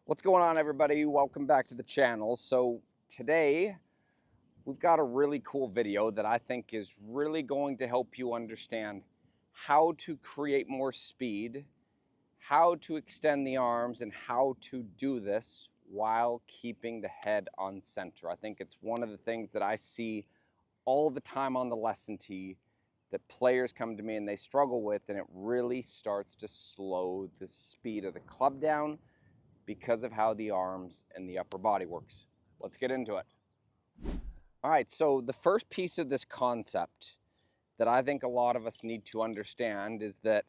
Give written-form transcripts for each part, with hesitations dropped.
What's going on, everybody? Welcome back to the channel. So today we've got a really cool video that I think is really going to help you understand how to create more speed, how to extend the arms, and how to do this while keeping the head on center. I think it's one of the things that I see all the time on the lesson tee that players come to me and they struggle with, and it really starts to slow the speed of the club down because of how the arms and the upper body works. Let's get into it. All right, so the first piece of this concept that I think a lot of us need to understand is that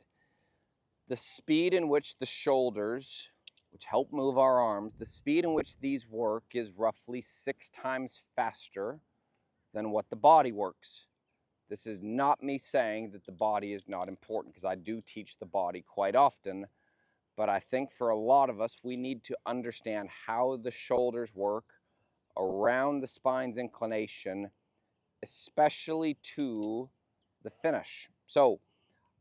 the speed in which the shoulders, which help move our arms, the speed in which these work is roughly 6 times faster than what the body works. This is not me saying that the body is not important, because I do teach the body quite often. But I think for a lot of us, we need to understand how the shoulders work around the spine's inclination, especially to the finish. So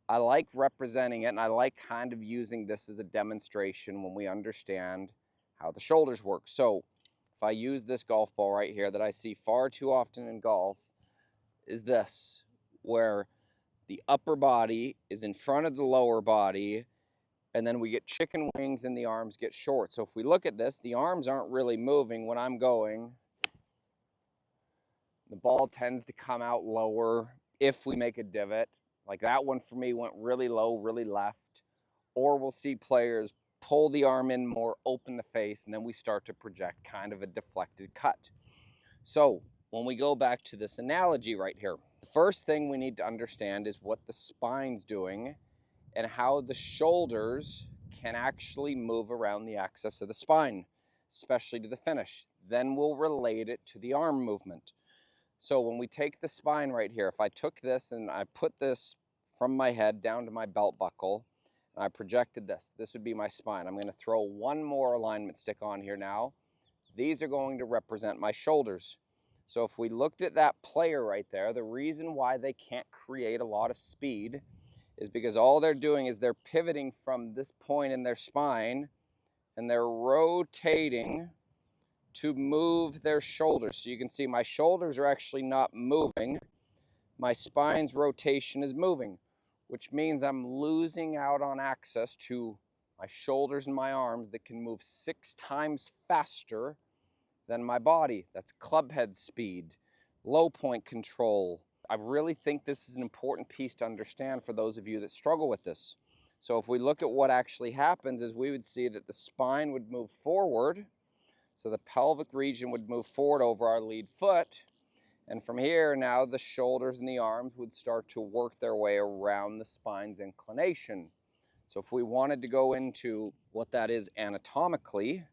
I like representing it, and I like kind of using this as a demonstration when we understand how the shoulders work. So if I use this golf ball right here that I see far too often in golf, is this, where the upper body is in front of the lower body, and then we get chicken wings and the arms get short. So if we look at this, the arms aren't really moving when I'm going. The ball tends to come out lower if we make a divot. Like that one for me went really low, really left. Or we'll see players pull the arm in more, open the face, and then we start to project kind of a deflected cut. So when we go back to this analogy right here, the first thing we need to understand is what the spine's doing and how the shoulders can actually move around the axis of the spine, especially to the finish. Then we'll relate it to the arm movement. So when we take the spine right here, if I took this and I put this from my head down to my belt buckle, and I projected this, this would be my spine. I'm going to throw one more alignment stick on here now. These are going to represent my shoulders. So if we looked at that player right there, the reason why they can't create a lot of speed is because all they're doing is they're pivoting from this point in their spine and they're rotating to move their shoulders. So you can see my shoulders are actually not moving. My spine's rotation is moving, which means I'm losing out on access to my shoulders and my arms that can move 6 times faster than my body. That's club head speed, low point control. I really think this is an important piece to understand for those of you that struggle with this. So if we look at what actually happens, is we would see that the spine would move forward. So the pelvic region would move forward over our lead foot. And from here, now the shoulders and the arms would start to work their way around the spine's inclination. So if we wanted to go into what that is anatomically,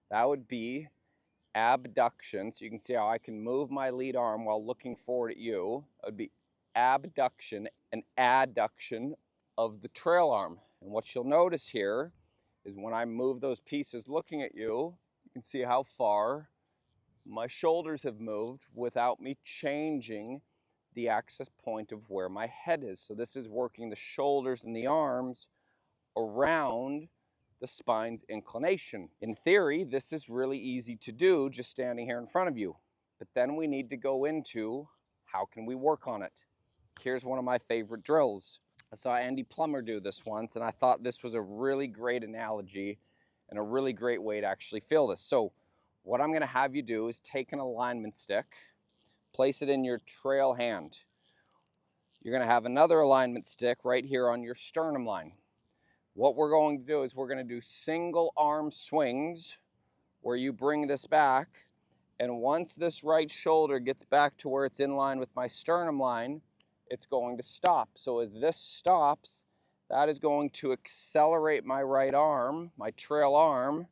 that would be abduction. So you can see how I can move my lead arm while looking forward at you. It would be abduction and adduction of the trail arm. And what you'll notice here is when I move those pieces looking at you, you can see how far my shoulders have moved without me changing the access point of where my head is. So this is working the shoulders and the arms around the spine's inclination. In theory, this is really easy to do just standing here in front of you. But then we need to go into how can we work on it. Here's one of my favorite drills. I saw Andy Plummer do this once, and I thought this was a really great analogy and a really great way to actually feel this. So what I'm going to have you do is take an alignment stick, place it in your trail hand. You're going to have another alignment stick right here on your sternum line. What we're going to do is we're going to do single arm swings where you bring this back, and once this right shoulder gets back to where it's in line with my sternum line, it's going to stop. So as this stops, that is going to accelerate my right arm, my trail arm,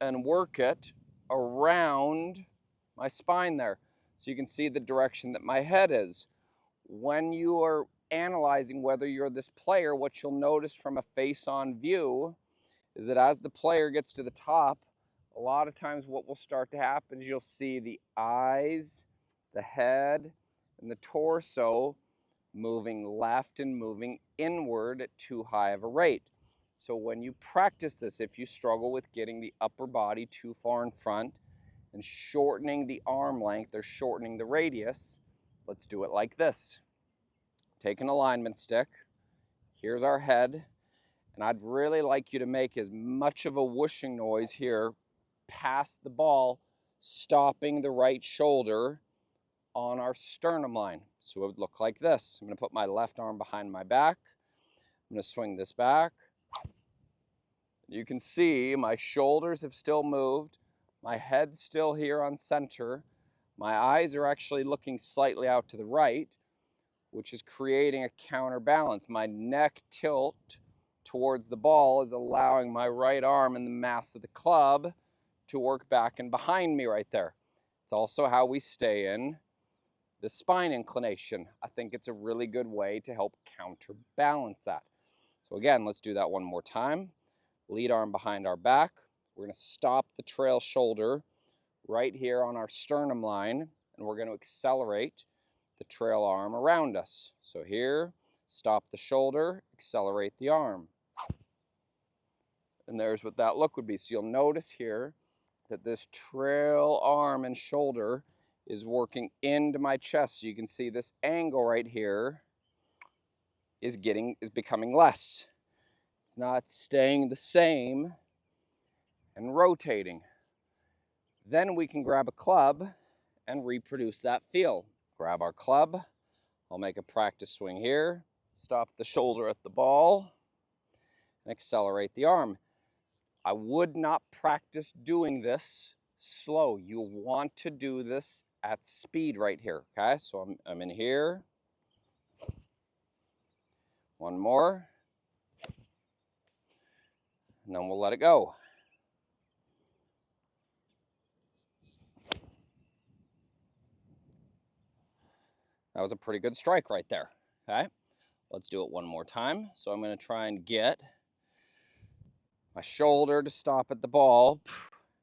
and work it around my spine there. So you can see the direction that my head is. When you are analyzing whether you're this player, what you'll notice from a face-on view is that as the player gets to the top, a lot of times what will start to happen is you'll see the eyes, the head, and the torso moving left and moving inward at too high of a rate. So when you practice this, if you struggle with getting the upper body too far in front and shortening the arm length or shortening the radius, let's do it like this. Take an alignment stick. Here's our head. And I'd really like you to make as much of a whooshing noise here past the ball, stopping the right shoulder on our sternum line. So it would look like this. I'm going to put my left arm behind my back. I'm going to swing this back. You can see my shoulders have still moved. My head's still here on center. My eyes are actually looking slightly out to the right, which is creating a counterbalance. My neck tilt towards the ball is allowing my right arm and the mass of the club to work back and behind me right there. It's also how we stay in the spine inclination. I think it's a really good way to help counterbalance that. So again, let's do that one more time. Lead arm behind our back. We're going to stop the trail shoulder right here on our sternum line, and we're going to accelerate the trail arm around us. So here, stop the shoulder, accelerate the arm. And there's what that look would be. So you'll notice here that this trail arm and shoulder is working into my chest. So you can see this angle right here is becoming less. It's not staying the same and rotating. Then we can grab a club and reproduce that feel. Grab our club. I'll make a practice swing here. Stop the shoulder at the ball and accelerate the arm. I would not practice doing this slow. You want to do this at speed right here, okay? So I'm in here. One more. And then we'll let it go. That was a pretty good strike right there, okay? Let's do it one more time. So I'm going to try and get my shoulder to stop at the ball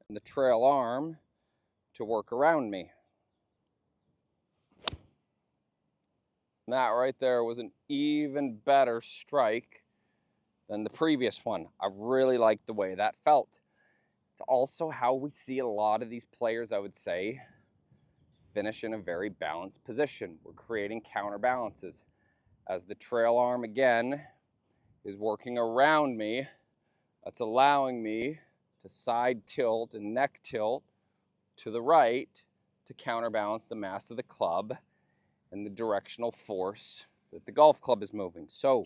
and the trail arm to work around me. And that right there was an even better strike than the previous one. I really like the way that felt. It's also how we see a lot of these players, I would say, finish in a very balanced position. We're creating counterbalances. As the trail arm again is working around me, that's allowing me to side tilt and neck tilt to the right to counterbalance the mass of the club and the directional force that the golf club is moving. So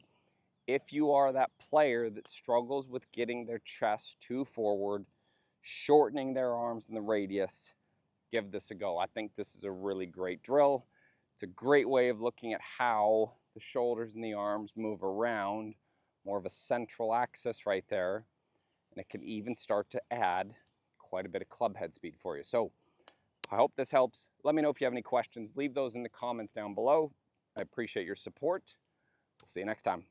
if you are that player that struggles with getting their chest too forward, shortening their arms in the radius, give this a go. I think this is a really great drill. It's a great way of looking at how the shoulders and the arms move around, more of a central axis right there. And it can even start to add quite a bit of club head speed for you. So I hope this helps. Let me know if you have any questions. Leave those in the comments down below. I appreciate your support. We'll see you next time.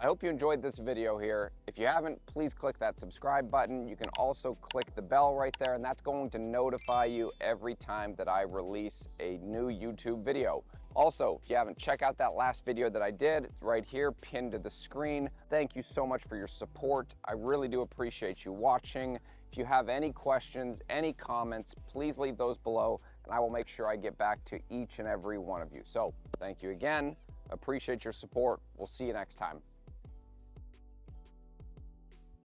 I hope you enjoyed this video here. If you haven't, please click that subscribe button. You can also click the bell right there, and that's going to notify you every time that I release a new YouTube video. Also, if you haven't, check out that last video that I did. It's right here, pinned to the screen. Thank you so much for your support. I really do appreciate you watching. If you have any questions, any comments, please leave those below, and I will make sure I get back to each and every one of you. So, thank you again. Appreciate your support. We'll see you next time.